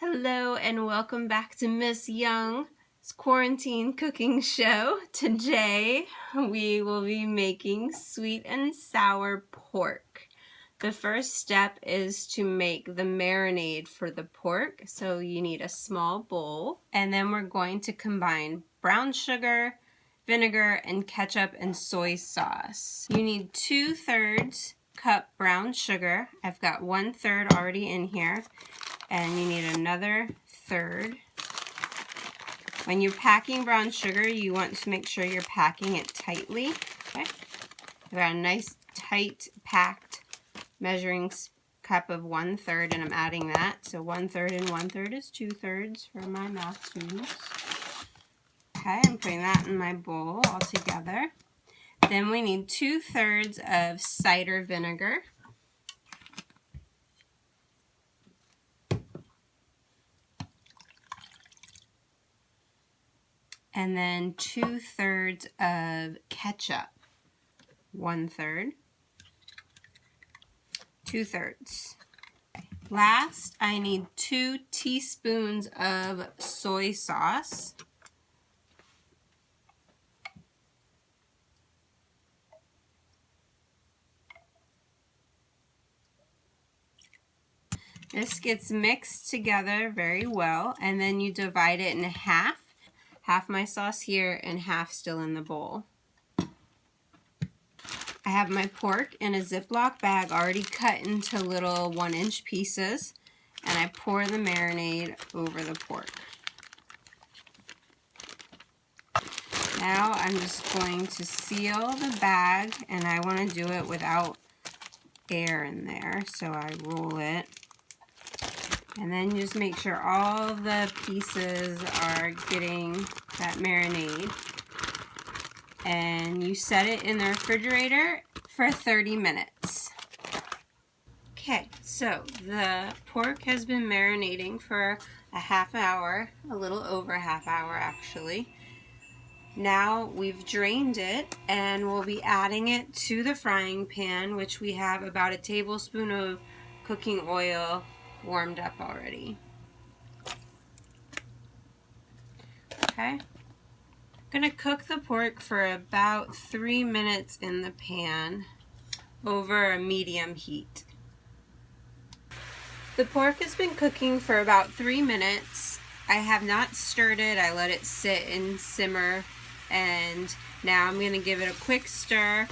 Hello and welcome back to Miss Young's quarantine cooking show. Today we will be making sweet and sour pork. The first step is to make the marinade for the pork. So you need a small bowl, and then we're going to combine brown sugar, vinegar, and ketchup and soy sauce. You need 2/3 cup brown sugar. I've got 1/3 already in here. And you need another third. When you're packing brown sugar, you want to make sure you're packing it tightly. Okay, I've got a nice tight packed measuring cup of 1/3, and I'm adding that. So 1/3 and 1/3 is 2/3 for my math students. Okay, I'm putting that in my bowl all together. Then we need 2/3 of cider vinegar. And then 2/3 of ketchup. 1/3. 2/3. Last, I need 2 teaspoons of soy sauce. This gets mixed together very well, and then you divide it in half. Half my sauce here and half still in the bowl. I have my pork in a Ziploc bag already cut into little 1-inch pieces, and I pour the marinade over the pork. Now I'm just going to seal the bag, and I want to do it without air in there, so I roll it. And then just make sure all the pieces are getting that marinade. And you set it in the refrigerator for 30 minutes. Okay, so the pork has been marinating for a half hour, a little over a half hour actually. Now we've drained it, and we'll be adding it to the frying pan, which we have about a tablespoon of cooking oil warmed up already. Okay, I'm gonna cook the pork for about 3 minutes in the pan over a medium heat. The pork has been cooking for about 3 minutes. I have not stirred it. I let it sit and simmer, and now I'm gonna give it a quick stir.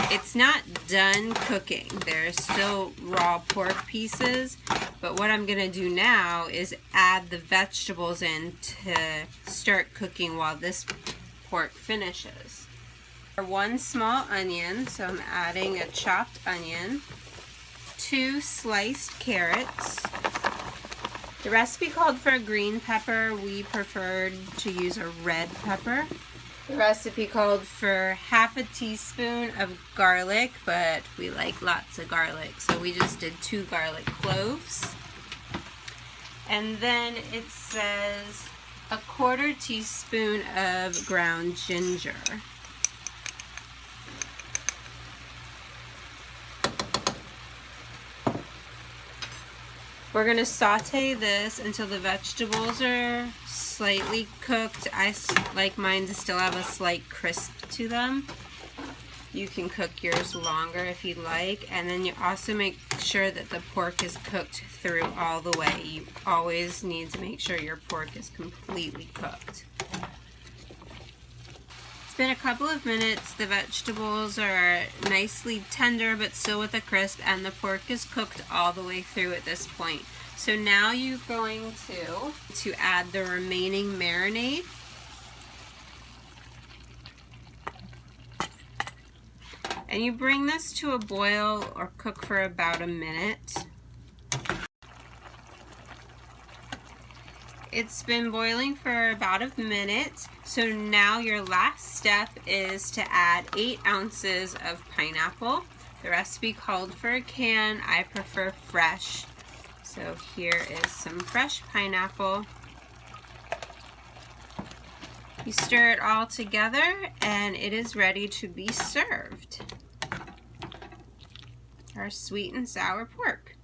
It's not done cooking. There's still raw pork pieces, but what I'm gonna do now is add the vegetables in to start cooking while this pork finishes. 1 small onion, so I'm adding a chopped onion, 2 sliced carrots. The recipe called for a green pepper. We preferred to use a red pepper. The recipe called for half a teaspoon of garlic, but we like lots of garlic, so we just did 2 garlic cloves. And then it says a 1/4 teaspoon of ground ginger. We're going to saute this until the vegetables are slightly cooked. I like mine to still have a slight crisp to them. You can cook yours longer if you'd like. And then you also make sure that the pork is cooked through all the way. You always need to make sure your pork is completely cooked. It's been a couple of minutes. The vegetables are nicely tender but still with a crisp, and the pork is cooked all the way through at this point. So now you're going to add the remaining marinade. And you bring this to a boil or cook for about a minute. It's been boiling for about a minute, so now your last step is to add 8 ounces of pineapple. The recipe called for a can. I prefer fresh, so here is some fresh pineapple. You stir it all together, and it is ready to be served. Our sweet and sour pork.